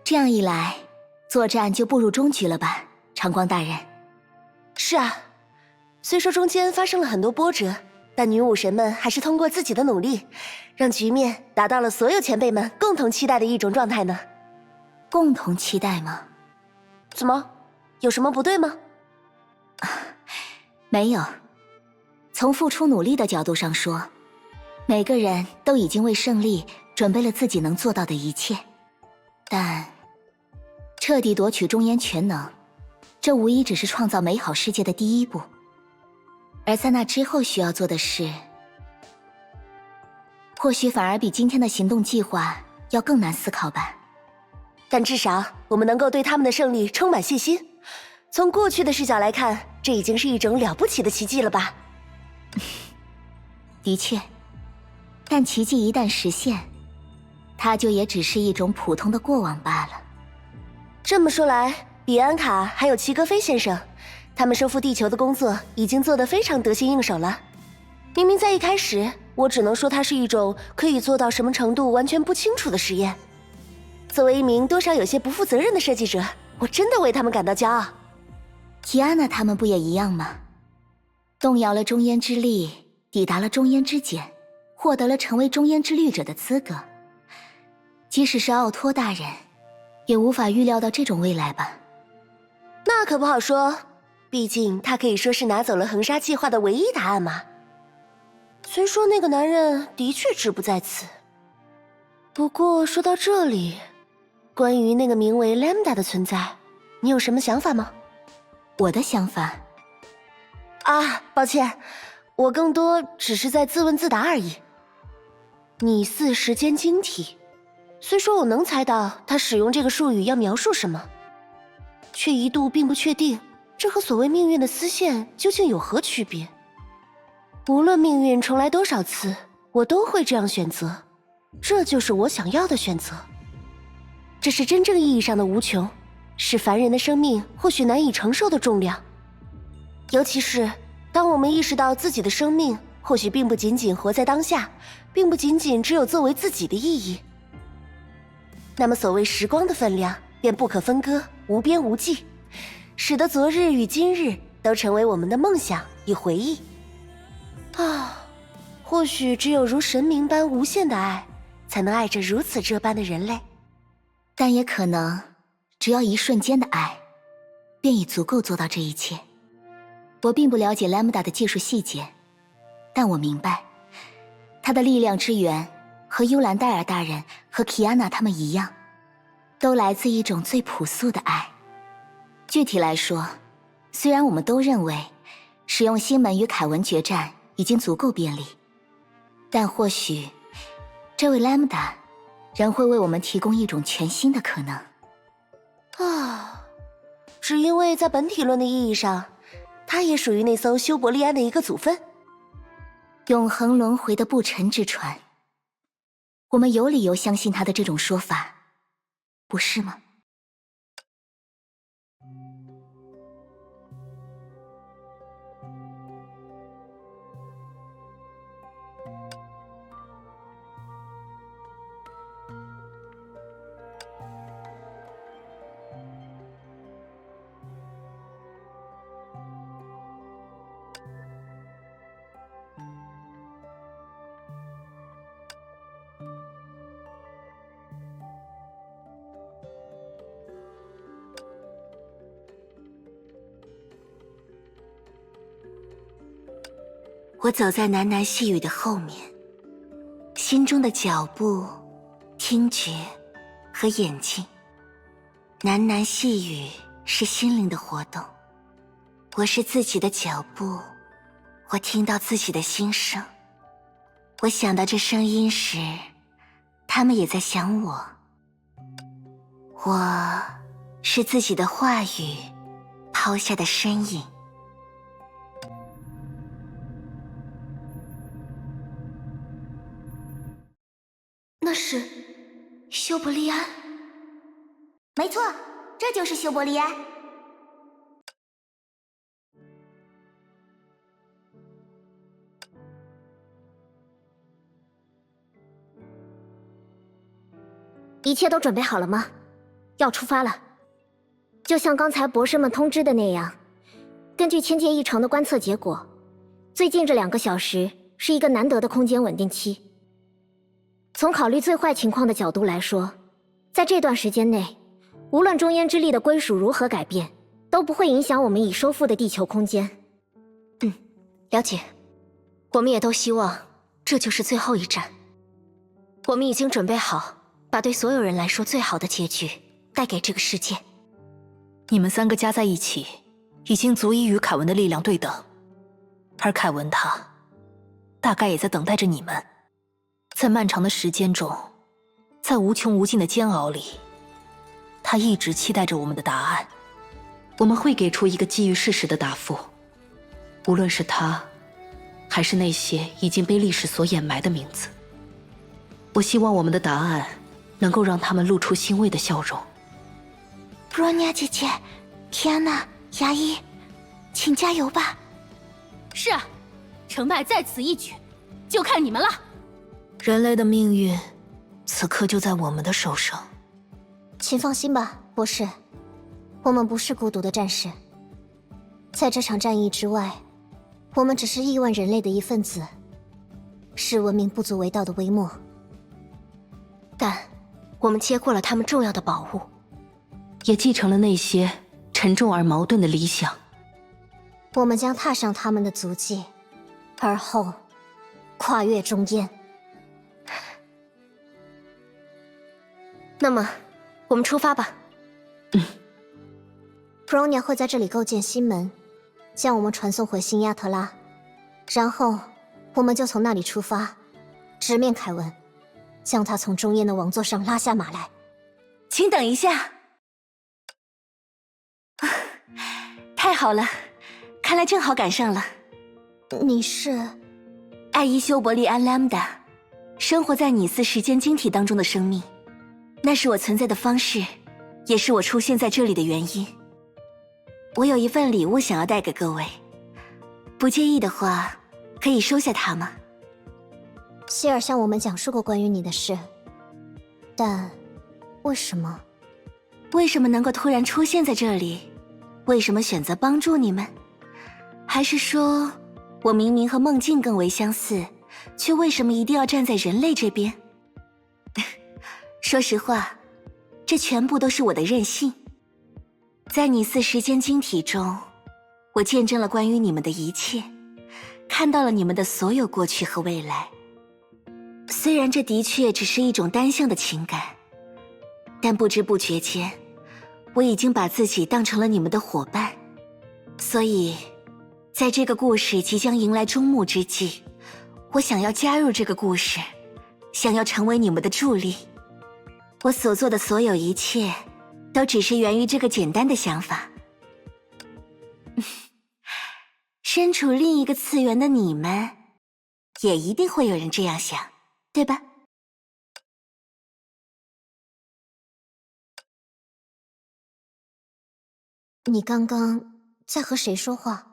这样一来，作战就步入终局了吧，长光大人？是啊，虽说中间发生了很多波折，但女武神们还是通过自己的努力，让局面达到了所有前辈们共同期待的一种状态呢。共同期待吗？怎么，有什么不对吗？没有。从付出努力的角度上说，每个人都已经为胜利准备了自己能做到的一切，但彻底夺取中烟全能，这无疑只是创造美好世界的第一步。而在那之后需要做的事，或许反而比今天的行动计划要更难思考吧。但至少我们能够对他们的胜利充满信心。从过去的视角来看，这已经是一种了不起的奇迹了吧？的确，但奇迹一旦实现，它就也只是一种普通的过往罢了。这么说来，比安卡还有齐格飞先生，他们收复地球的工作已经做得非常得心应手了。明明在一开始，我只能说它是一种可以做到什么程度完全不清楚的实验。作为一名多少有些不负责任的设计者，我真的为他们感到骄傲。提安娜他们不也一样吗？动摇了中烟之力，抵达了中烟之检，获得了成为中烟之律者的资格。即使是奥托大人，也无法预料到这种未来吧？那可不好说，毕竟他可以说是拿走了横沙计划的唯一答案嘛。虽说那个男人的确志不在此，不过说到这里，关于那个名为 Lambda 的存在，你有什么想法吗？我的想法？啊，抱歉，我更多只是在自问自答而已。拟似时间晶体，虽说我能猜到他使用这个术语要描述什么，却一度并不确定这和所谓命运的丝线究竟有何区别。无论命运重来多少次，我都会这样选择，这就是我想要的选择。这是真正意义上的无穷，是凡人的生命或许难以承受的重量。尤其是当我们意识到自己的生命或许并不仅仅活在当下，并不仅仅只有作为自己的意义，那么所谓时光的分量便不可分割，无边无际，使得昨日与今日都成为我们的梦想与回忆。或许只有如神明般无限的爱，才能爱着如此这般的人类。但也可能只要一瞬间的爱，便已足够做到这一切。我并不了解 Lambda 的技术细节，但我明白他的力量之源和幽兰戴尔大人和 Kiana 他们一样，都来自一种最朴素的爱。具体来说，虽然我们都认为使用星门与凯文决战已经足够便利，但或许这位 Lambda 仍会为我们提供一种全新的可能。只因为在本体论的意义上，它也属于那艘修伯利安的一个组分，永恒轮回的不沉之船。我们有理由相信他的这种说法，不是吗？我走在喃喃细语的后面，心中的脚步、听觉和眼睛。喃喃细语是心灵的活动，我是自己的脚步，我听到自己的心声。我想到这声音时，他们也在想我。我是自己的话语抛下的身影。是修伯利安？没错，这就是修伯利安。一切都准备好了吗？要出发了。就像刚才博士们通知的那样，根据千界异常的观测结果，最近这2个小时是一个难得的空间稳定期。从考虑最坏情况的角度来说，在这段时间内，无论中烟之力的归属如何改变，都不会影响我们已收复的地球空间。了解。我们也都希望这就是最后一战。我们已经准备好把对所有人来说最好的结局带给这个世界。你们3个加在一起，已经足以与凯文的力量对等，而凯文他，大概也在等待着你们。在漫长的时间中，在无穷无尽的煎熬里，他一直期待着我们的答案。我们会给出一个基于事实的答复，无论是他，还是那些已经被历史所掩埋的名字。我希望我们的答案能够让他们露出欣慰的笑容。布罗尼亚姐姐，提安娜、牙医，请加油吧！是啊，成败在此一举，就看你们了。人类的命运，此刻就在我们的手上。请放心吧，博士，我们不是孤独的战士。在这场战役之外，我们只是亿万人类的一份子，是文明不足为道的微末。但我们接过了他们重要的宝物，也继承了那些沉重而矛盾的理想。我们将踏上他们的足迹，而后跨越中烟。那么，我们出发吧。布罗尼亚会在这里构建新门，将我们传送回新亚特拉，然后我们就从那里出发，直面凯文，将他从中烟的王座上拉下马来。请等一下。太好了，看来正好赶上了。你是艾伊修伯利安·莱姆达，生活在拟似时间晶体当中的生命，那是我存在的方式，也是我出现在这里的原因。我有一份礼物想要带给各位，不介意的话，可以收下它吗？希尔向我们讲述过关于你的事，但为什么？为什么能够突然出现在这里？为什么选择帮助你们？还是说，我明明和梦境更为相似，却为什么一定要站在人类这边？说实话，这全部都是我的任性。在拟似时间晶体中，我见证了关于你们的一切，看到了你们的所有过去和未来。虽然这的确只是一种单向的情感，但不知不觉间，我已经把自己当成了你们的伙伴。所以，在这个故事即将迎来终幕之际，我想要加入这个故事，想要成为你们的助力。我所做的所有一切，都只是源于这个简单的想法。身处另一个次元的你们，也一定会有人这样想，对吧？你刚刚在和谁说话？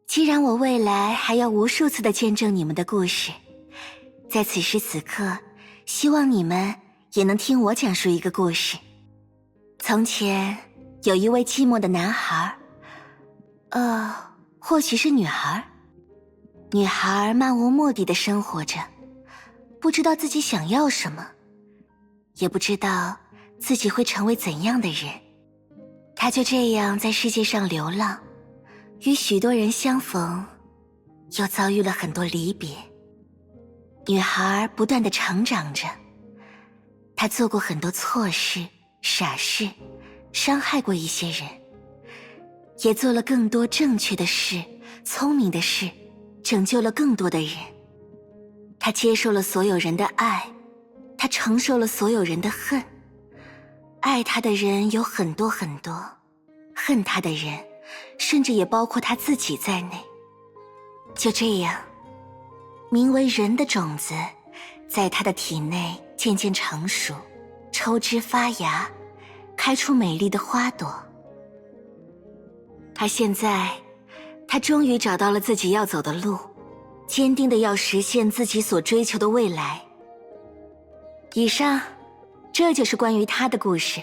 既然我未来还要无数次的见证你们的故事，在此时此刻，希望你们也能听我讲述一个故事。从前有一位寂寞的男孩，或许是女孩。女孩漫无目的的生活着，不知道自己想要什么，也不知道自己会成为怎样的人。她就这样在世界上流浪，与许多人相逢，又遭遇了很多离别。女孩不断地成长着，她做过很多错事、傻事，伤害过一些人，也做了更多正确的事、聪明的事，拯救了更多的人。她接受了所有人的爱，她承受了所有人的恨。爱她的人有很多很多，恨她的人甚至也包括他自己在内。就这样，名为人的种子在他的体内渐渐成熟，抽枝发芽，开出美丽的花朵。而现在，他终于找到了自己要走的路，坚定的要实现自己所追求的未来。以上，这就是关于他的故事，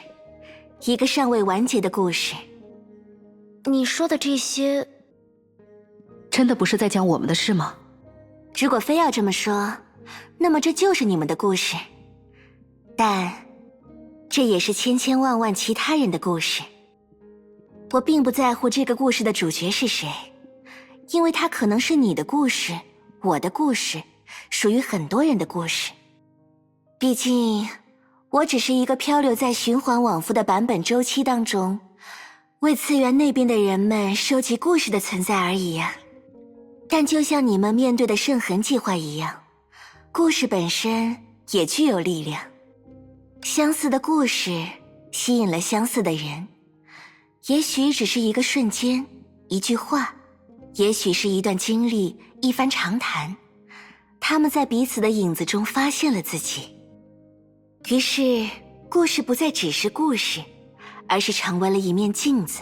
一个尚未完结的故事。你说的这些，真的不是在讲我们的事吗？如果非要这么说，那么这就是你们的故事，但这也是千千万万其他人的故事。我并不在乎这个故事的主角是谁，因为它可能是你的故事，我的故事，属于很多人的故事。毕竟，我只是一个漂流在循环往复的版本周期当中，为次元那边的人们收集故事的存在而已呀。但就像你们面对的圣痕计划一样，故事本身也具有力量。相似的故事吸引了相似的人，也许只是一个瞬间，一句话，也许是一段经历，一番长谈，他们在彼此的影子中发现了自己。于是，故事不再只是故事，而是成为了一面镜子，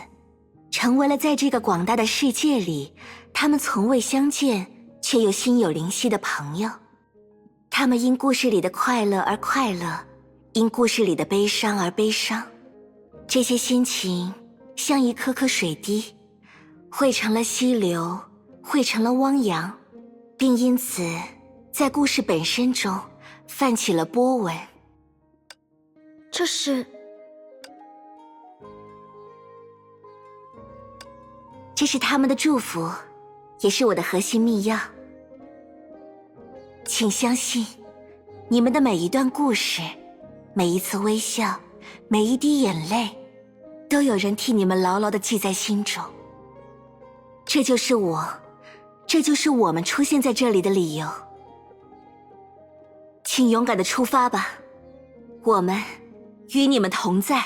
成为了在这个广大的世界里，他们从未相见却又心有灵犀的朋友。他们因故事里的快乐而快乐，因故事里的悲伤而悲伤。这些心情像一颗颗水滴，汇成了溪流，汇成了汪洋，并因此在故事本身中泛起了波纹。这是他们的祝福，也是我的核心密钥。请相信，你们的每一段故事，每一次微笑，每一滴眼泪，都有人替你们牢牢地记在心中。这就是我，这就是我们出现在这里的理由。请勇敢地出发吧，我们与你们同在。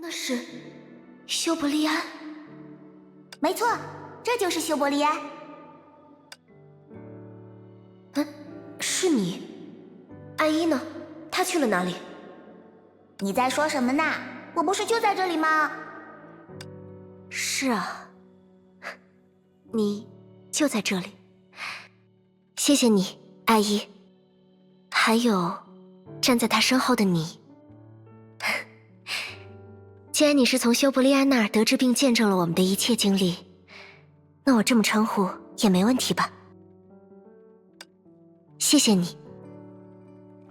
那是修伯利安。没错，这就是修伯利安。是你。艾依呢？她去了哪里？你在说什么呢？我不是就在这里吗？是啊，你就在这里。谢谢你，艾依。还有，站在她身后的你。既然你是从修伯利安那儿得知并见证了我们的一切经历，那我这么称呼也没问题吧？谢谢你，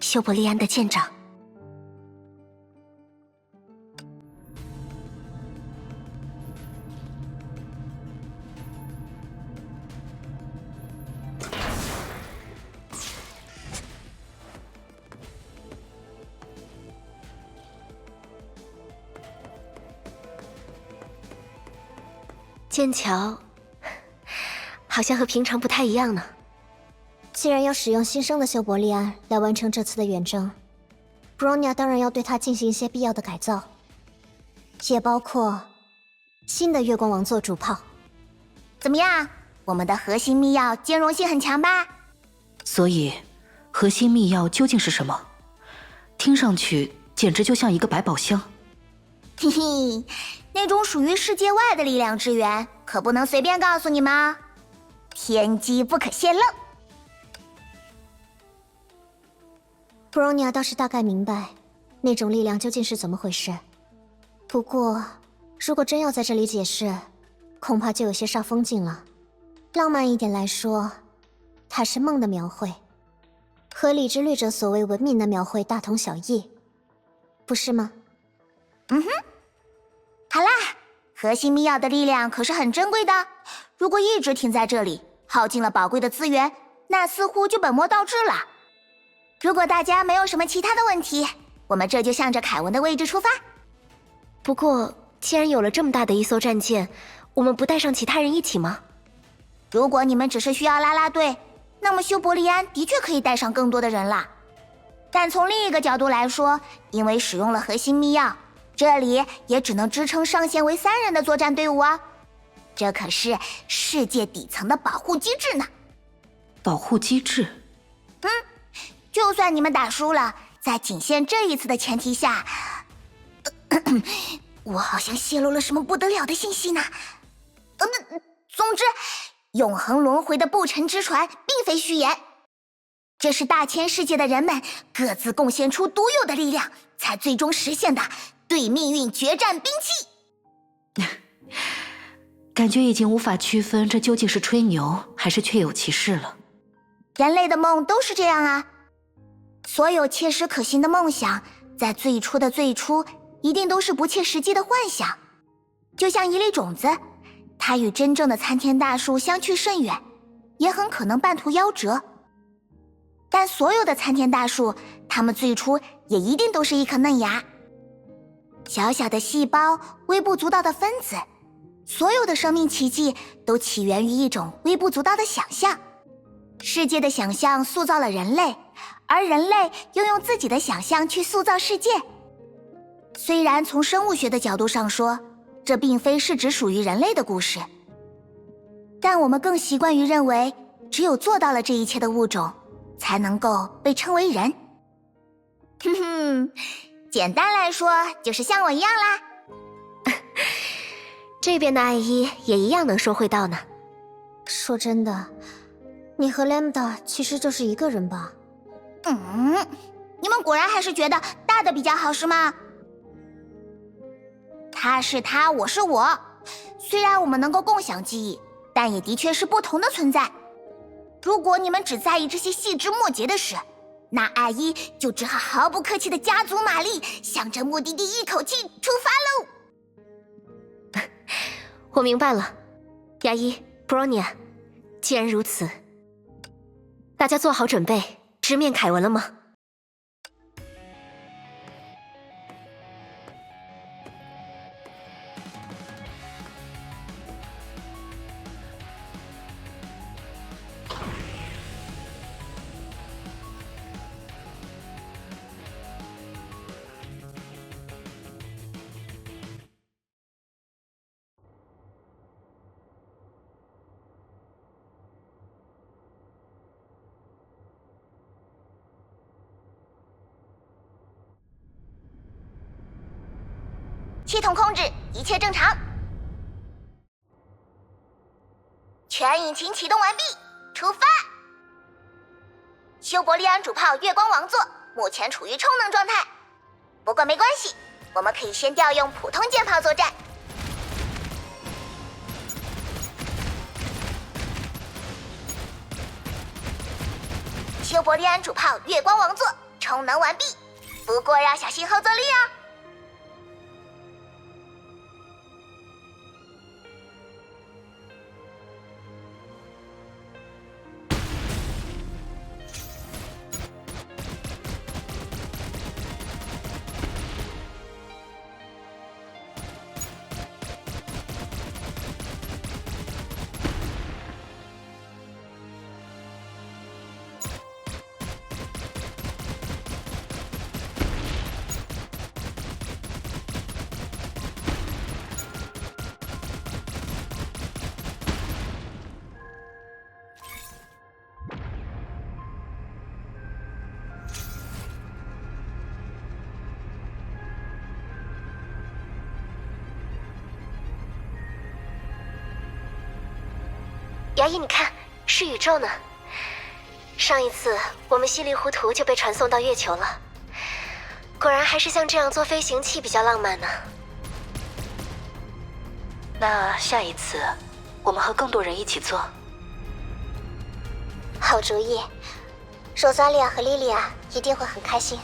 修伯利安的舰长。剑桥好像和平常不太一样呢。既然要使用新生的修伯利安来完成这次的远征，布罗尼亚当然要对它进行一些必要的改造，也包括新的月光王座主炮。怎么样，我们的核心密钥兼容性很强吧？所以，核心密钥究竟是什么？听上去简直就像一个百宝箱。嘿嘿，那种属于世界外的力量之源，可不能随便告诉你们啊，天机不可泄露。布罗尼亚倒是大概明白那种力量究竟是怎么回事，不过如果真要在这里解释，恐怕就有些煞风景了。浪漫一点来说，它是梦的描绘，和理智律者所谓文明的描绘大同小异，不是吗？嗯哼，好啦，核心密钥的力量可是很珍贵的，如果一直停在这里，耗尽了宝贵的资源，那似乎就本末倒置了。如果大家没有什么其他的问题，我们这就向着凯文的位置出发。不过，既然有了这么大的一艘战舰，我们不带上其他人一起吗？如果你们只是需要拉拉队，那么修伯利安的确可以带上更多的人啦。但从另一个角度来说，因为使用了核心密钥，这里也只能支撑上限为3人的作战队伍啊。这可是世界底层的保护机制呢。保护机制？就算你们打输了，在仅限这一次的前提下，我好像泄露了什么不得了的信息呢。总之，永恒轮回的不沉之船并非虚言，这是大千世界的人们各自贡献出独有的力量，才最终实现的对命运决战兵器。感觉已经无法区分这究竟是吹牛还是确有其事了。人类的梦都是这样啊，所有切实可行的梦想，在最初的最初，一定都是不切实际的幻想。就像一粒种子，它与真正的参天大树相去甚远，也很可能半途夭折。但所有的参天大树，它们最初也一定都是一颗嫩芽。小小的细胞，微不足道的分子，所有的生命奇迹都起源于一种微不足道的想象。世界的想象塑造了人类，而人类又用自己的想象去塑造世界。虽然从生物学的角度上说，这并非是只属于人类的故事，但我们更习惯于认为，只有做到了这一切的物种，才能够被称为人。哼哼，简单来说，就是像我一样啦。这边的艾伊也一样能说会道呢。说真的，你和 Lambda 其实就是一个人吧？你们果然还是觉得大的比较好是吗？他是他，我是我。虽然我们能够共享记忆，但也的确是不同的存在。如果你们只在意这些细枝末节的事，那艾伊就只好毫不客气的加足马力，向着目的地一口气出发喽！我明白了，牙医 Bronya， 既然如此，大家做好准备，直面凯文了吗？系统控制，一切正常。全引擎启动完毕，出发。修伯利安主炮月光王座目前处于充能状态，不过没关系，我们可以先调用普通舰炮作战。修伯利安主炮月光王座充能完毕，不过要小心后坐力哦。牙医，你看，是宇宙呢。上一次我们稀里糊涂就被传送到月球了，果然还是像这样坐飞行器比较浪漫呢。那下一次，我们和更多人一起做。好主意，索萨利亚和莉莉亚一定会很开心。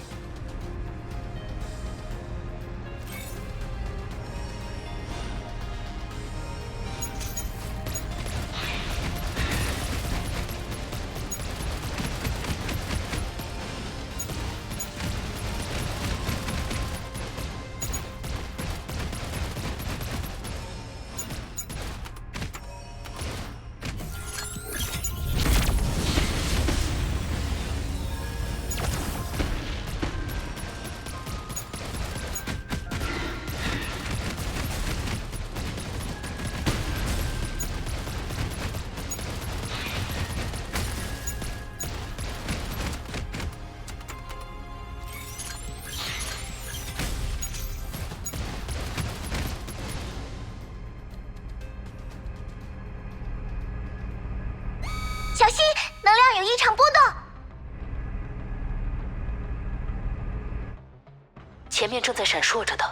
前面正在闪烁着的，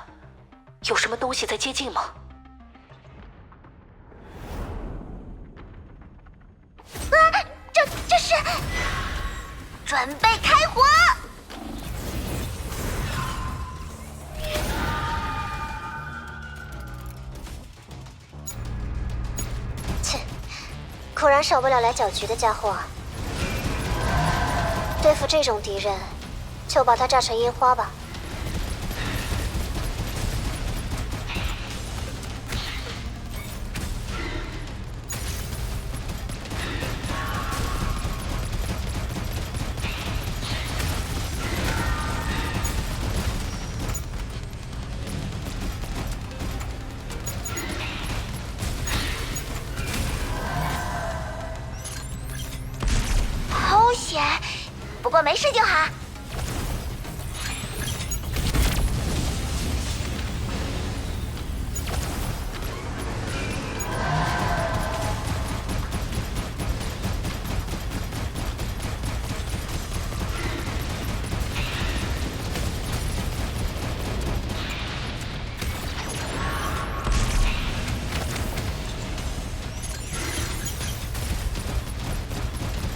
有什么东西在接近吗？这是准备开火！切，果然少不了来搅局的家伙。对付这种敌人，就把他炸成烟花吧。好险，不过没事就好。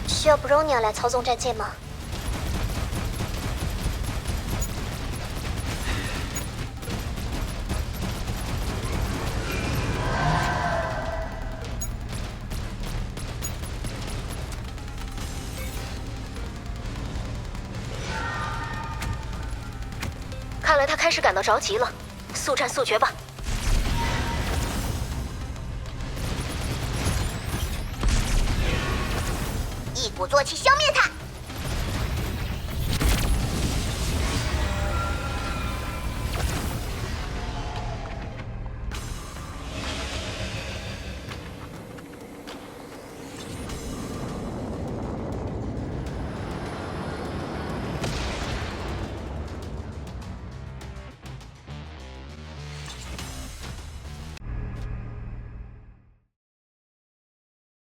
需要 Bronya 来操纵战舰吗？看来他开始感到着急了，速战速决吧。一鼓作气消灭他！